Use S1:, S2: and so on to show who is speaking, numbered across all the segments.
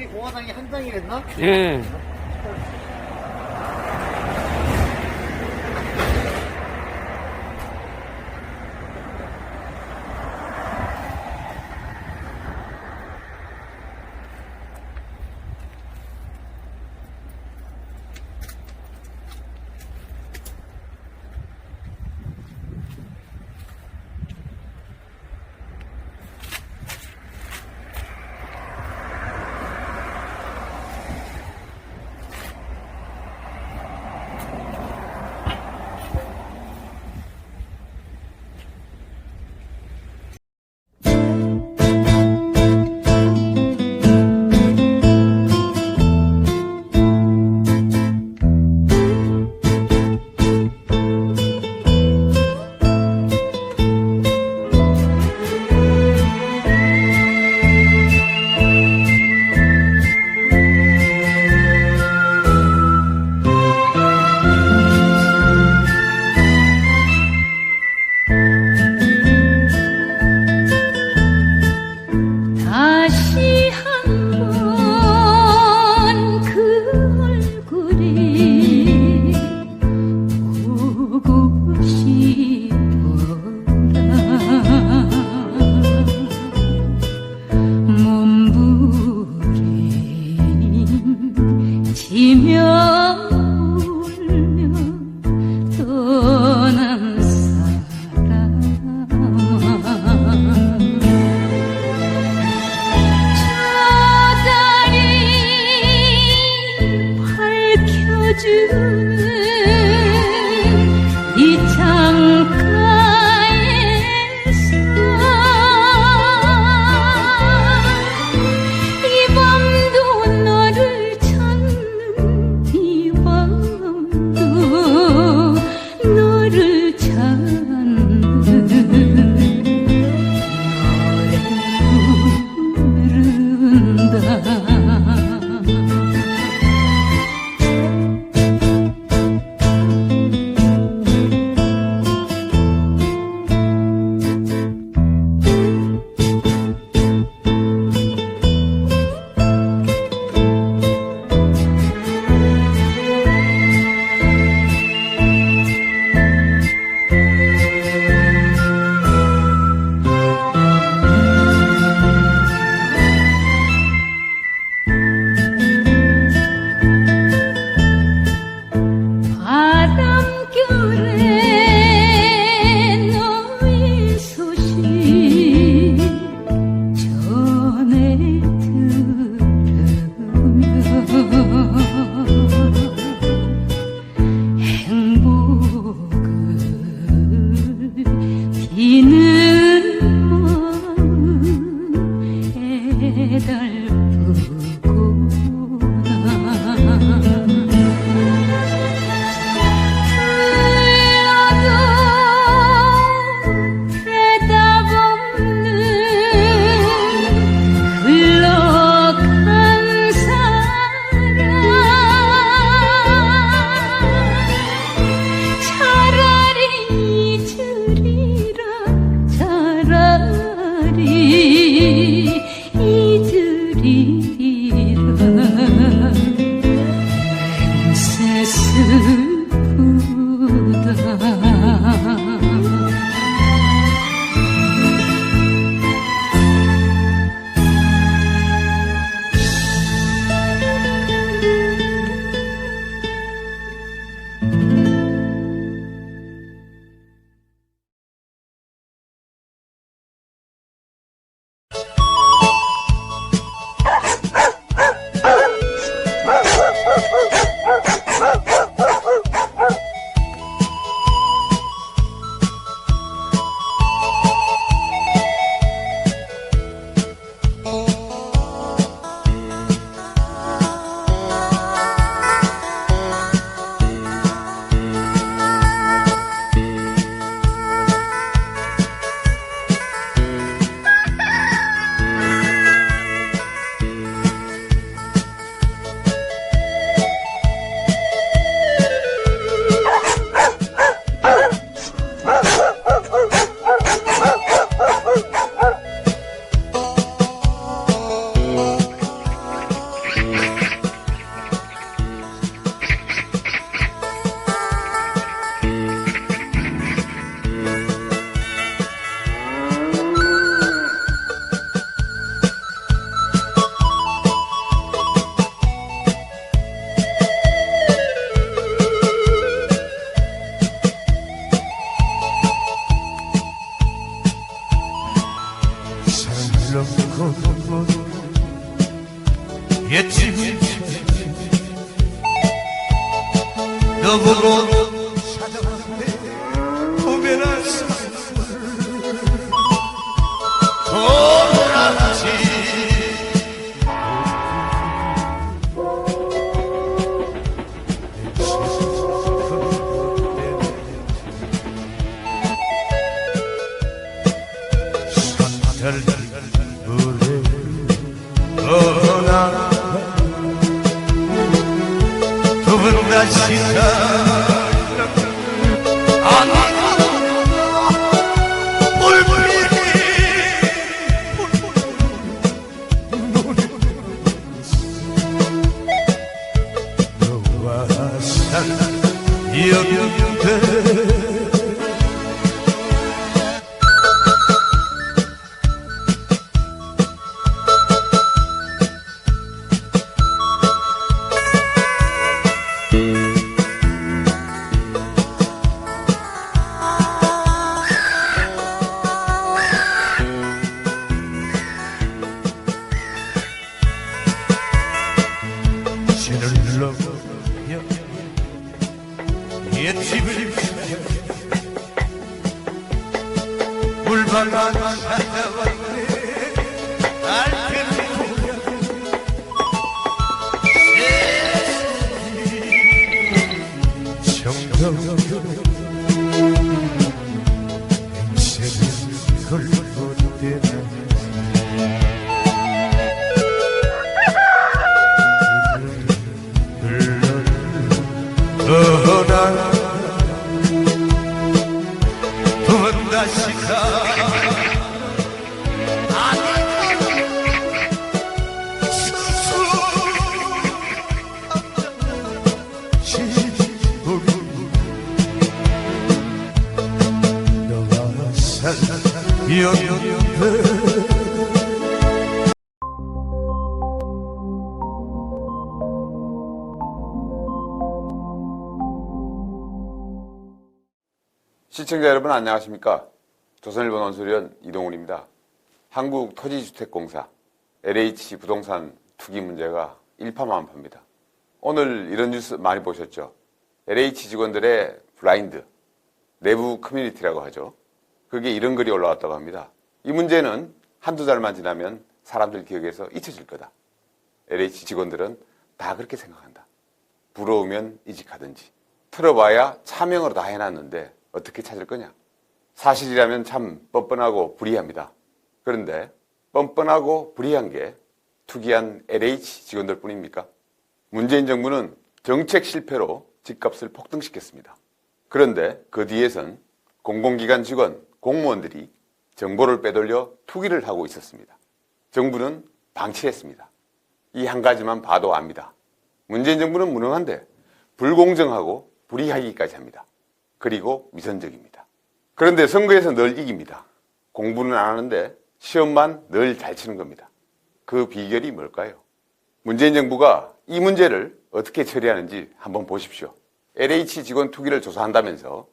S1: 우리 공화당이 한 장이랬나?
S2: 예.
S3: 다시 한번 그 얼굴이 보고 싶어라. 몸부림치며 울며 떠난 사람아, 주는 이 창가에서 이 밤도 너를 찾는, 이 밤도 너를 찾는 노래 부른다. 차라리 잊으리라.
S1: 옛집을 너 보고 찾아왔는데 보면은 돌아가지 떠나 두 번 다시 너와 사랑이었는데 신을 넘겨 옛집을 물방아 찾아왔네 알겠네 정성 행세를 걸고 때나 떠나 두 번 다시 너와 사랑이었는데
S2: 시청자 여러분 안녕하십니까? 조선일보 논설위원 이동훈입니다. 한국토지주택공사 LH 부동산 투기 문제가 일파만파입니다. 오늘 이런 뉴스 많이 보셨죠? LH 직원들의 블라인드, 내부 커뮤니티라고 하죠. 그게 이런 글이 올라왔다고 합니다. 이 문제는 한두 달만 지나면 사람들 기억에서 잊혀질 거다. LH 직원들은 다 그렇게 생각한다. 부러우면 이직하든지. 틀어봐야 차명으로 다 해놨는데 어떻게 찾을 거냐? 사실이라면 참 뻔뻔하고 불이합니다. 그런데 뻔뻔하고 불이한 게 투기한 LH 직원들 뿐입니까? 문재인 정부는 정책 실패로 집값을 폭등시켰습니다. 그런데 그 뒤에선 공공기관 직원, 공무원들이 정보를 빼돌려 투기를 하고 있었습니다. 정부는 방치했습니다. 이 한 가지만 봐도 압니다. 문재인 정부는 무능한데 불공정하고 불이하기까지 합니다. 그리고 위선적입니다. 그런데 선거에서 늘 이깁니다. 공부는 안 하는데 시험만 늘 잘 치는 겁니다. 그 비결이 뭘까요? 문재인 정부가 이 문제를 어떻게 처리하는지 한번 보십시오. LH 직원 투기를 조사한다면서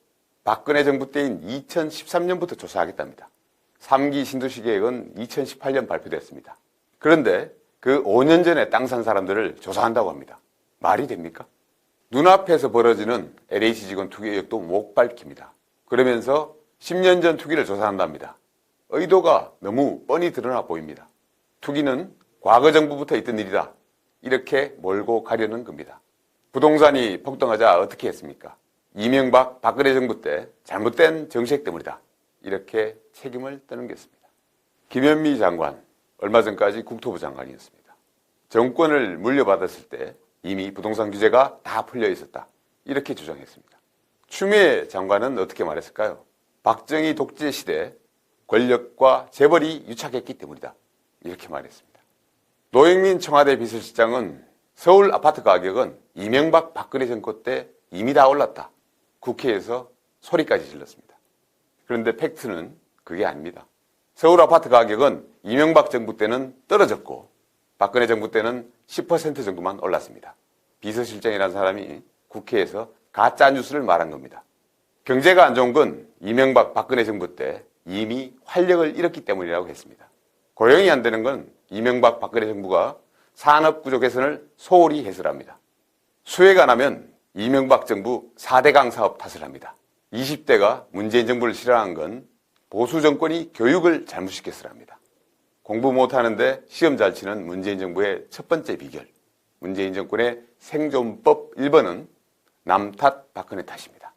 S2: 박근혜 정부 때인 2013년부터 조사하겠답니다. 3기 신도시 계획은 2018년 발표됐습니다. 그런데 그 5년 전에 땅 산 사람들을 조사한다고 합니다. 말이 됩니까? 눈앞에서 벌어지는 LH 직원 투기 의혹도 못 밝힙니다. 그러면서 10년 전 투기를 조사한답니다. 의도가 너무 뻔히 드러나 보입니다. 투기는 과거 정부부터 있던 일이다. 이렇게 몰고 가려는 겁니다. 부동산이 폭등하자 어떻게 했습니까? 이명박, 박근혜 정부 때 잘못된 정책 때문이다. 이렇게 책임을 떠넘겼습니다. 김현미 장관, 얼마 전까지 국토부 장관이었습니다. 정권을 물려받았을 때 이미 부동산 규제가 다 풀려 있었다. 이렇게 주장했습니다. 추미애 장관은 어떻게 말했을까요? 박정희 독재 시대 권력과 재벌이 유착했기 때문이다. 이렇게 말했습니다. 노영민 청와대 비서실장은 서울 아파트 가격은 이명박 박근혜 정권 때 이미 다 올랐다. 국회에서 소리까지 질렀습니다. 그런데 팩트는 그게 아닙니다. 서울 아파트 가격은 이명박 정부 때는 떨어졌고 박근혜 정부 때는 10% 정도만 올랐습니다. 비서실장이라는 사람이 국회에서 가짜 뉴스를 말한 겁니다. 경제가 안 좋은 건 이명박 박근혜 정부 때 이미 활력을 잃었기 때문이라고 했습니다. 고용이 안 되는 건 이명박 박근혜 정부가 산업구조 개선을 소홀히 해설합니다. 수해가 나면 이명박 정부 4대강 사업 탓을 합니다. 20대가 문재인 정부를 싫어한 건 보수 정권이 교육을 잘못시켰으랍니다. 공부 못하는데 시험 잘 치는 문재인 정부의 첫 번째 비결, 문재인 정권의 생존법 1번은 남 탓, 박근혜 탓입니다.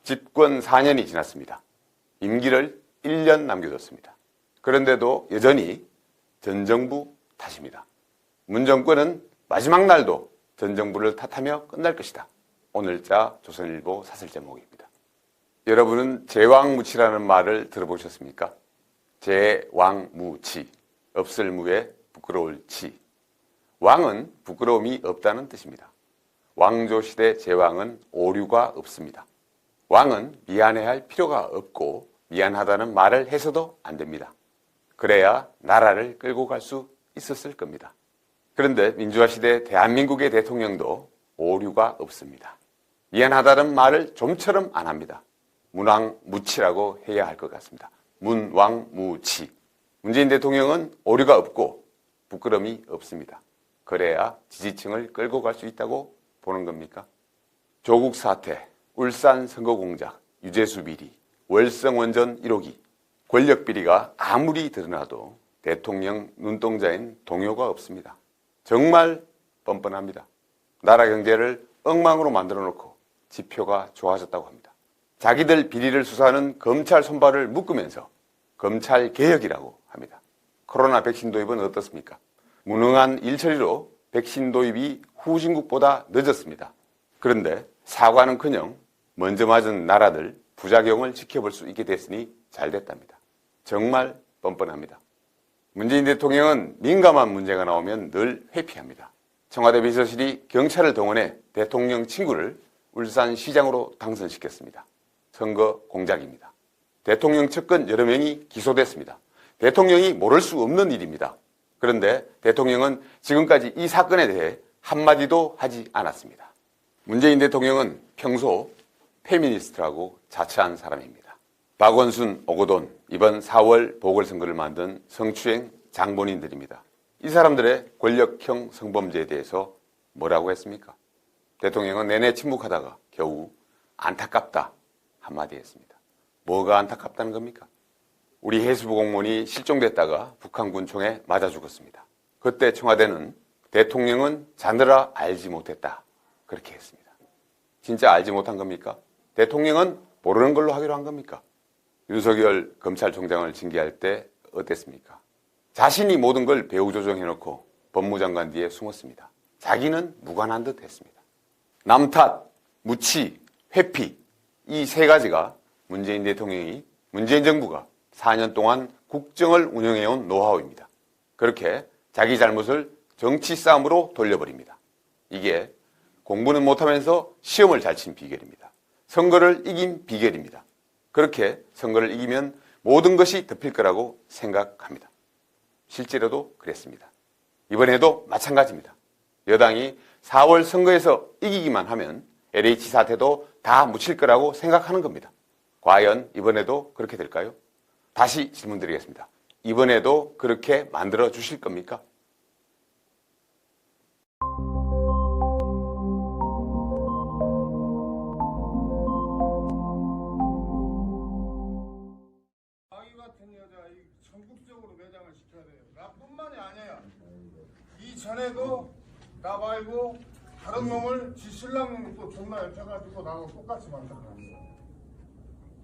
S2: 집권 4년이 지났습니다. 임기를 1년 남겨뒀습니다. 그런데도 여전히 전 정부 탓입니다. 문 정권은 마지막 날도 전 정부를 탓하며 끝날 것이다. 오늘자 조선일보 사설 제목입니다. 여러분은 제왕무치라는 말을 들어보셨습니까? 제왕무치, 없을 무에 부끄러울 치. 왕은 부끄러움이 없다는 뜻입니다. 왕조시대 제왕은 오류가 없습니다. 왕은 미안해할 필요가 없고 미안하다는 말을 해서도 안 됩니다. 그래야 나라를 끌고 갈 수 있었을 겁니다. 그런데 민주화시대 대한민국의 대통령도 오류가 없습니다. 미안하다는 말을 좀처럼 안 합니다. 문왕무치라고 해야 할 것 같습니다. 문왕무치. 문재인 대통령은 오류가 없고 부끄러움이 없습니다. 그래야 지지층을 끌고 갈 수 있다고 보는 겁니까? 조국 사태, 울산 선거 공작, 유재수 비리, 월성 원전 1호기, 권력 비리가 아무리 드러나도 대통령 눈동자엔 동요가 없습니다. 정말 뻔뻔합니다. 나라 경제를 엉망으로 만들어 놓고 지표가 좋아졌다고 합니다. 자기들 비리를 수사하는 검찰 손발을 묶으면서 검찰 개혁이라고 합니다. 코로나 백신 도입은 어떻습니까? 무능한 일처리로 백신 도입이 후진국보다 늦었습니다. 그런데 사과는커녕 먼저 맞은 나라들 부작용을 지켜볼 수 있게 됐으니 잘 됐답니다. 정말 뻔뻔합니다. 문재인 대통령은 민감한 문제가 나오면 늘 회피합니다. 청와대 비서실이 경찰을 동원해 대통령 친구를 울산시장으로 당선시켰습니다. 선거 공작입니다. 대통령 측근 여러 명이 기소됐습니다. 대통령이 모를 수 없는 일입니다. 그런데 대통령은 지금까지 이 사건에 대해 한마디도 하지 않았습니다. 문재인 대통령은 평소 페미니스트라고 자처한 사람입니다. 박원순, 오거돈, 이번 4월 보궐선거를 만든 성추행 장본인들입니다. 이 사람들의 권력형 성범죄에 대해서 뭐라고 했습니까? 대통령은 내내 침묵하다가 겨우 안타깝다 한마디 했습니다. 뭐가 안타깝다는 겁니까? 우리 해수부 공무원이 실종됐다가 북한군 총에 맞아 죽었습니다. 그때 청와대는 대통령은 자느라 알지 못했다 그렇게 했습니다. 진짜 알지 못한 겁니까? 대통령은 모르는 걸로 하기로 한 겁니까? 윤석열 검찰총장을 징계할 때 어땠습니까? 자신이 모든 걸 배후 조정해놓고 법무장관 뒤에 숨었습니다. 자기는 무관한 듯 했습니다. 남 탓, 무치, 회피 이 세 가지가 문재인 대통령이 문재인 정부가 4년 동안 국정을 운영해온 노하우입니다. 그렇게 자기 잘못을 정치 싸움으로 돌려버립니다. 이게 공부는 못하면서 시험을 잘 친 비결입니다. 선거를 이긴 비결입니다. 그렇게 선거를 이기면 모든 것이 덮일 거라고 생각합니다. 실제로도 그랬습니다. 이번에도 마찬가지입니다. 여당이 4월 선거에서 이기기만 하면 LH 사태도 다 묻힐 거라고 생각하는 겁니다. 과연 이번에도 그렇게 될까요? 다시 질문드리겠습니다. 이번에도 그렇게 만들어 주실 겁니까?
S4: 아이 같은 여자 전국적으로 매장을 시켜야 돼요. 나뿐만이 아니야. 이전에도 나 말고 다른 놈을 지 신랑님이 또 존나 옆에가지고 나하고 똑같이 만들어놨어.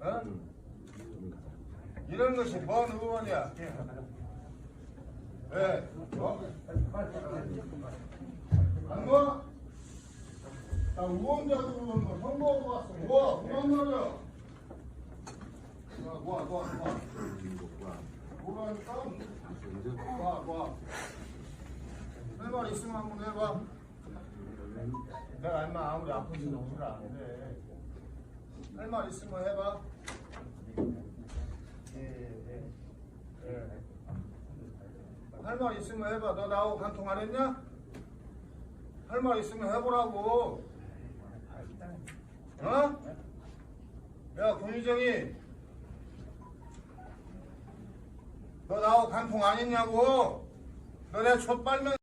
S4: 어? 이런 것이 뭔 의원이야? 왜? 어? 안 봐? 나 의원자 들어오는 거 선거하고 왔어. 모아, 그만 말이야. 모아. 뭐라니까? 모아. 할 말 있으면 한번 해봐. 내가 얼마 아무리 아픈지 너무를 안 돼. 할 말 있으면 해봐. 할 말 있으면 해봐. 너 나하고 간통 안 했냐? 할 말 있으면 해보라고. 어? 야, 공유정이. 너 나하고 간통 안 했냐고. 너 내 촛발면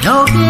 S3: 여기